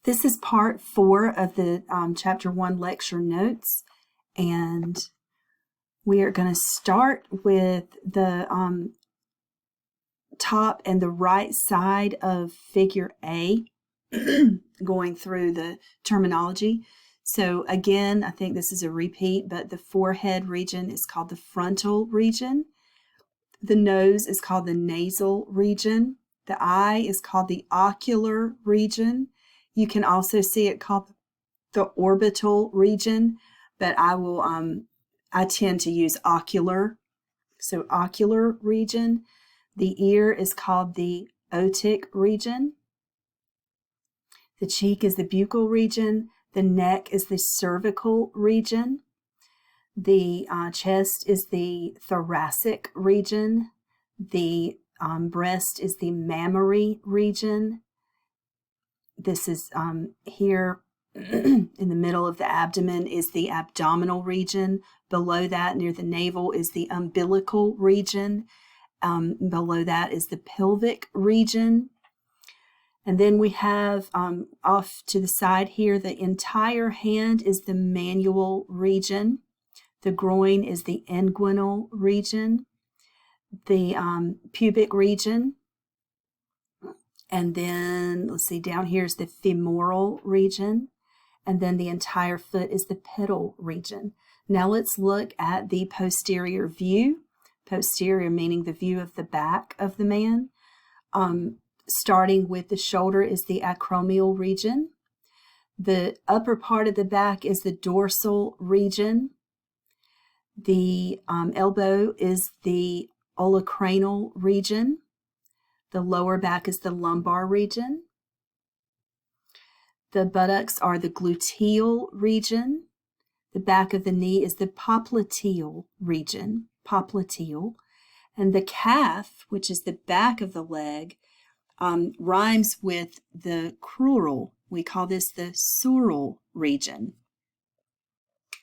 This is part 4 of the Chapter 1 lecture notes, and we are going to start with the top and the right side of figure A, going through the terminology. So again, I think this is a repeat, but the forehead region is called the frontal region. The nose is called the nasal region. The eye is called the ocular region. You can also see it called the orbital region, but I tend to use ocular. So ocular region. The ear is called the otic region. The cheek is the buccal region. The neck is the cervical region. The chest is the thoracic region. The breast is the mammary region. This is here in the middle of the abdomen is the abdominal region. Below that, near the navel, is the umbilical region. Below that is the pelvic region. And then we have off to the side here, the entire hand is the manual region. The groin is the inguinal region. The pubic region. And then, let's see, down here is the femoral region. And then the entire foot is the pedal region. Now let's look at the posterior view. Posterior meaning the view of the back of the man. Starting with the shoulder is the acromial region. The upper part of the back is the dorsal region. The elbow is the olecranal region. The lower back is the lumbar region. The buttocks are the gluteal region. The back of the knee is the popliteal region, popliteal. And the calf, which is the back of the leg, rhymes with the crural. We call this the sural region.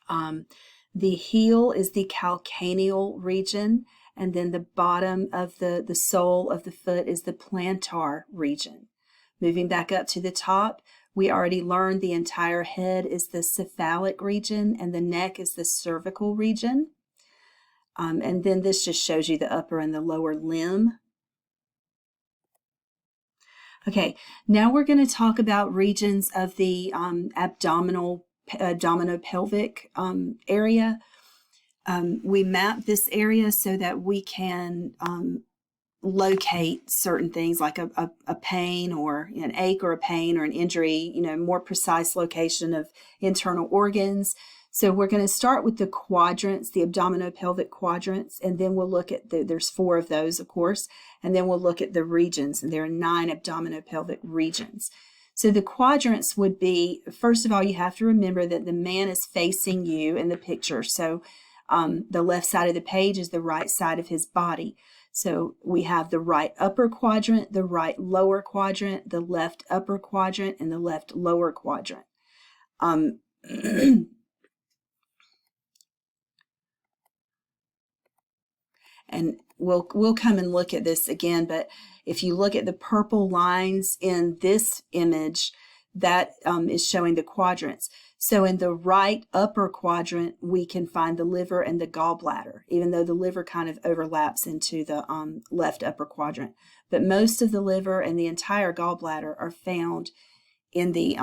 The heel is the calcaneal region. And then the bottom of the sole of the foot is the plantar region. Moving back up to the top, we already learned the entire head is the cephalic region and the neck is the cervical region. And then this just shows you the upper and the lower limb. Okay, now we're going to talk about regions of the abdominopelvic area. We map this area so that we can locate certain things like a pain or an ache or a pain or an injury, more precise location of internal organs. So we're going to start with the quadrants, the abdominopelvic quadrants, and then we'll look at there's 4 of those, of course, and then we'll look at the regions, and there are 9 abdominopelvic regions. So the quadrants would be, first of all, you have to remember that the man is facing you in the picture. So the left side of the page is the right side of his body. So we have the right upper quadrant, the right lower quadrant, the left upper quadrant, and the left lower quadrant. And we'll come and look at this again, but if you look at the purple lines in this image, that is showing the quadrants. So in the right upper quadrant, we can find the liver and the gallbladder, even though the liver kind of overlaps into the left upper quadrant. But most of the liver and the entire gallbladder are found in the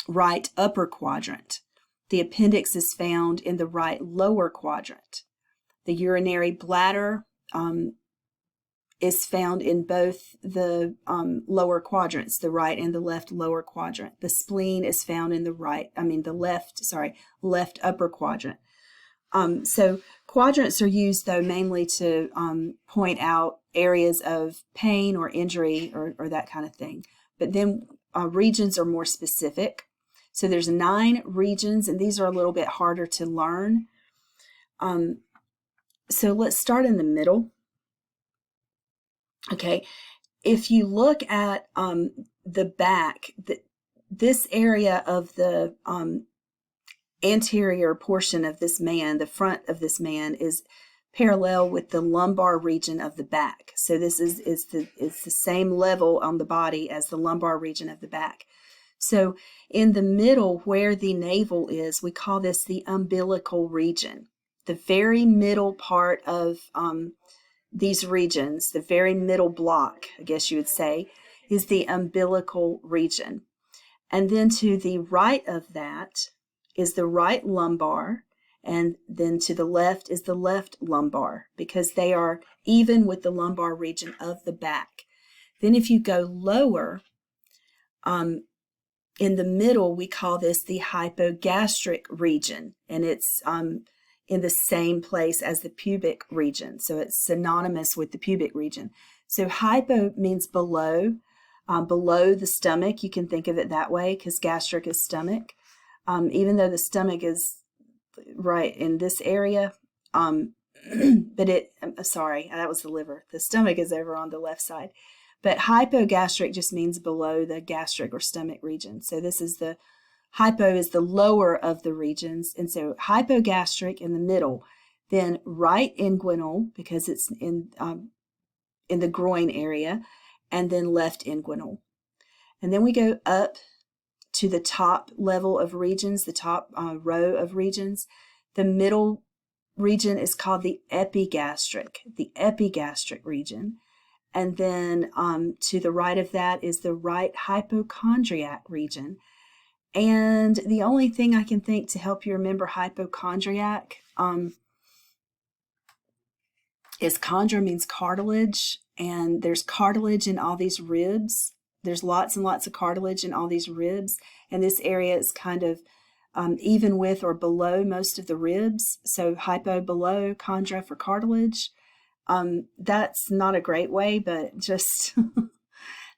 right upper quadrant. The appendix is found in the right lower quadrant. The urinary bladder is found in both the lower quadrants, the right and the left lower quadrant. The spleen is found in the left upper quadrant. So quadrants are used though mainly to point out areas of pain or injury or that kind of thing. But then regions are more specific. So there's 9 regions, and these are a little bit harder to learn. So let's start in the middle. Okay, if you look at the back, this area of the anterior portion of this man, the front of this man, is parallel with the lumbar region of the back. So this is the same level on the body as the lumbar region of the back. So in the middle where the navel is, we call this the umbilical region. The very middle part of these regions, the very middle block, I guess you would say, is the umbilical region. And then to the right of that is the right lumbar, and then to the left is the left lumbar, because they are even with the lumbar region of the back. Then if you go lower, in the middle, we call this the hypogastric region, and it's in the same place as the pubic region. So it's synonymous with the pubic region. So hypo means below, below the stomach. You can think of it that way because gastric is stomach. Even though the stomach is right in this area, but sorry, that was the liver. The stomach is over on the left side. But hypogastric just means below the gastric or stomach region. So this is the hypo is the lower of the regions. And so hypogastric in the middle, then right inguinal because it's in the groin area, and then left inguinal. And then we go up to the top level of regions, the top row of regions. The middle region is called the epigastric region. And then to the right of that is the right hypochondriac region. And the only thing I can think to help you remember hypochondriac is chondra means cartilage, and there's cartilage in all these ribs. There's lots and lots of cartilage in all these ribs, and this area is kind of even with or below most of the ribs. So hypo below, chondra for cartilage. That's not a great way, but just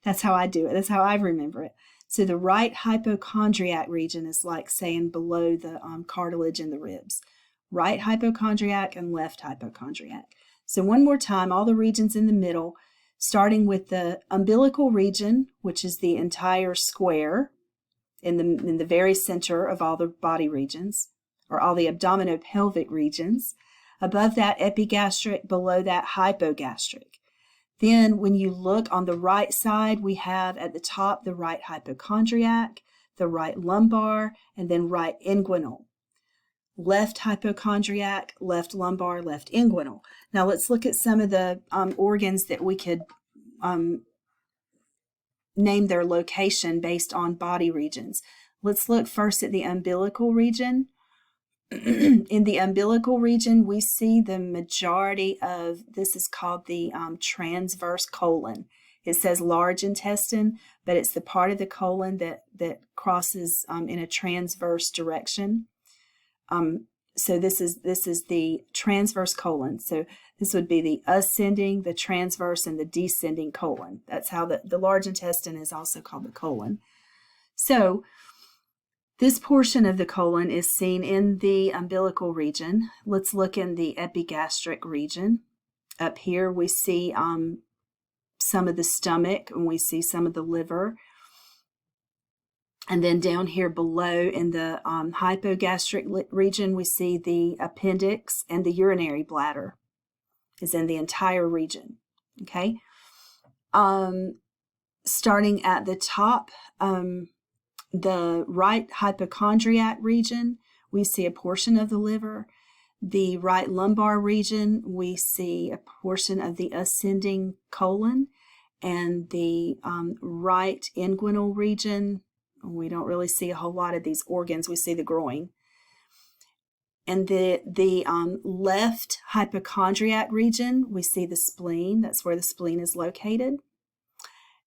that's how I do it. That's how I remember it. So the right hypochondriac region is like saying below the cartilage in the ribs. Right hypochondriac and left hypochondriac. So one more time, all the regions in the middle, starting with the umbilical region, which is the entire square in the very center of all the body regions, or all the abdominopelvic regions. Above that, epigastric, below that, hypogastric. Then when you look on the right side, we have at the top the right hypochondriac, the right lumbar, and then right inguinal. Left hypochondriac, left lumbar, left inguinal. Now let's look at some of the organs that we could name their location based on body regions. Let's look first at the umbilical region. In the umbilical region, we see the majority of, this is called the transverse colon. It says large intestine, but it's the part of the colon that crosses in a transverse direction. So this is the transverse colon. So this would be the ascending, the transverse, and the descending colon. That's how the large intestine is also called the colon. So this portion of the colon is seen in the umbilical region. Let's look in the epigastric region. Up here we see some of the stomach, and we see some of the liver. And then down here below in the hypogastric region, we see the appendix, and the urinary bladder is in the entire region. Okay. Starting at the top, the right hypochondriac region, we see a portion of the liver. The right lumbar region, we see a portion of the ascending colon. And the right inguinal region, we don't really see a whole lot of these organs. We see the groin. And the left hypochondriac region, we see the spleen. That's where the spleen is located.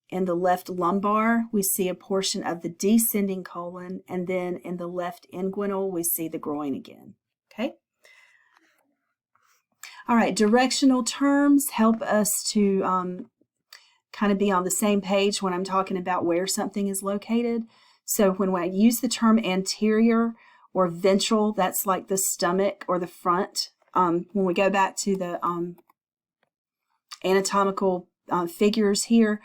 In the left lumbar, we see a portion of the descending colon, and then in the left inguinal, we see the groin again. Okay? All right, directional terms help us to kind of be on the same page when I'm talking about where something is located. So when I use the term anterior or ventral, that's like the stomach or the front. When we go back to the anatomical figures here,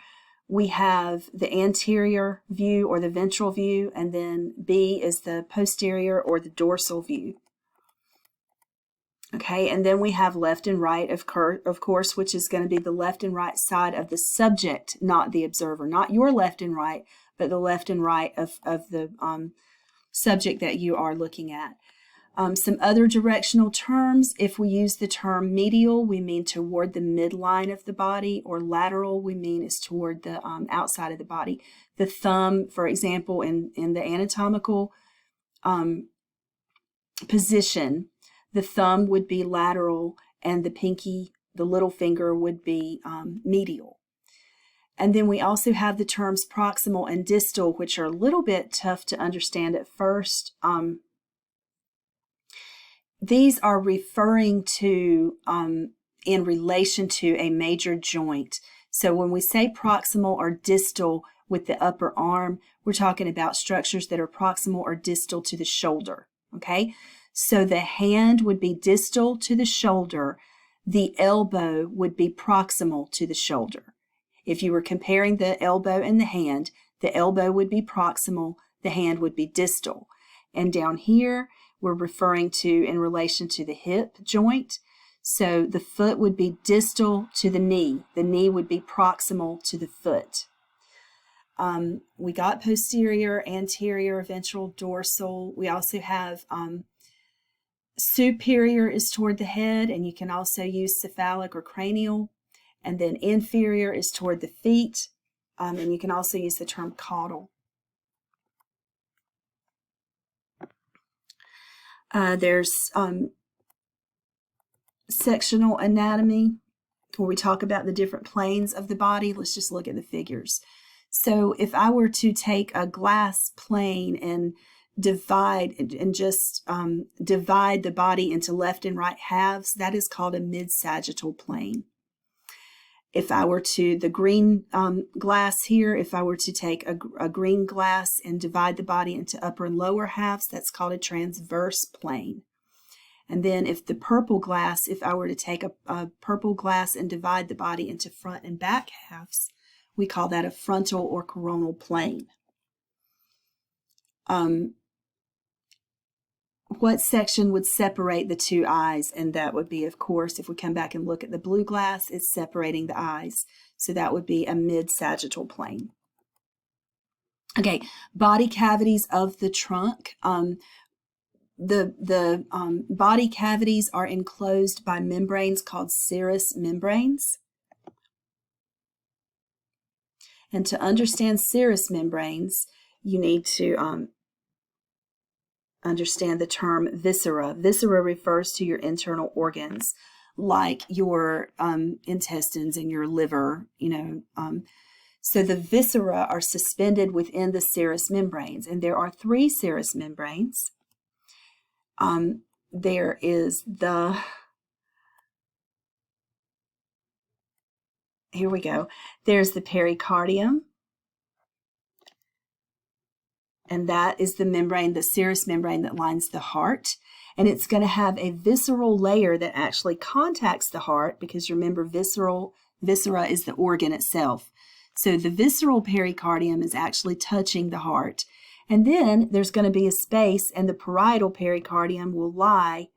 we have the anterior view or the ventral view, and then B is the posterior or the dorsal view. Okay, and then we have left and right, of course, which is going to be the left and right side of the subject, not the observer. Not your left and right, but the left and right of the subject that you are looking at. Some other directional terms: if we use the term medial, we mean toward the midline of the body, or lateral, we mean is toward the outside of the body. The thumb, for example, in the anatomical position, the thumb would be lateral and the pinky, the little finger, would be medial. And then we also have the terms proximal and distal, which are a little bit tough to understand at first. These are referring to in relation to a major joint. So when we say proximal or distal with the upper arm, we're talking about structures that are proximal or distal to the shoulder, okay? So the hand would be distal to the shoulder. The elbow would be proximal to the shoulder. If you were comparing the elbow and the hand, the elbow would be proximal, the hand would be distal. And down here, we're referring to in relation to the hip joint. So the foot would be distal to the knee would be proximal to the foot. We got posterior, anterior, ventral, dorsal. We also have superior is toward the head, and you can also use cephalic or cranial. And then inferior is toward the feet, and you can also use the term caudal. There's sectional anatomy, where we talk about the different planes of the body. Let's just look at the figures. So if I were to take a glass plane and divide the body into left and right halves, that is called a mid-sagittal plane. If I were to, the green glass here, if I were to take a green glass and divide the body into upper and lower halves, that's called a transverse plane. And then if the purple glass, if I were to take a purple glass and divide the body into front and back halves, we call that a frontal or coronal plane. What section would separate the two eyes? And that would be, of course, if we come back and look at the blue glass, it's separating the eyes. So that would be a mid-sagittal plane. Okay, body cavities of the trunk. The body cavities are enclosed by membranes called serous membranes. And to understand serous membranes, you need to understand the term viscera. Viscera refers to your internal organs, like your intestines and your liver, So the viscera are suspended within the serous membranes, and there are 3 serous membranes. There is the, here we go, there's the pericardium, and that is the membrane, the serous membrane that lines the heart. And it's going to have a visceral layer that actually contacts the heart, because remember, viscera is the organ itself. So the visceral pericardium is actually touching the heart. And then there's going to be a space, and the parietal pericardium will lie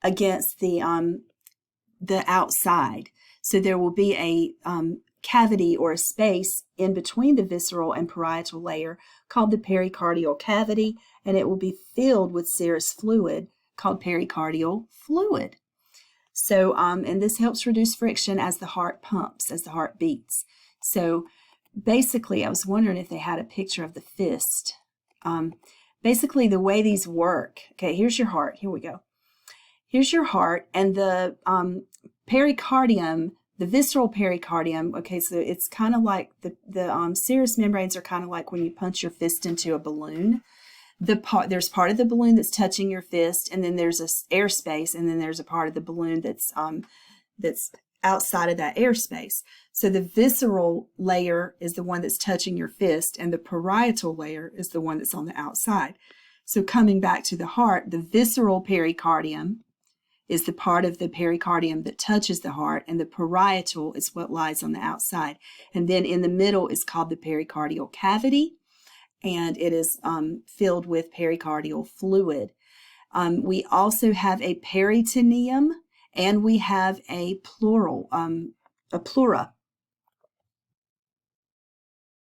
against the outside. So there will be a cavity or a space in between the visceral and parietal layer called the pericardial cavity, and it will be filled with serous fluid called pericardial fluid. So, and this helps reduce friction as the heart pumps, as the heart beats. So basically, I was wondering if they had a picture of the fist. Basically, the way these work, okay, here's your heart. Here we go. Here's your heart, and the pericardium, the visceral pericardium, okay, so it's kind of like the serous membranes are kind of like when you punch your fist into a balloon. There's part of the balloon that's touching your fist, and then there's a airspace, and then there's a part of the balloon that's outside of that airspace. So the visceral layer is the one that's touching your fist, and the parietal layer is the one that's on the outside. So coming back to the heart, the visceral pericardium is the part of the pericardium that touches the heart, and the parietal is what lies on the outside. And then in the middle is called the pericardial cavity, and it is filled with pericardial fluid. We also have a peritoneum, and we have a pleura.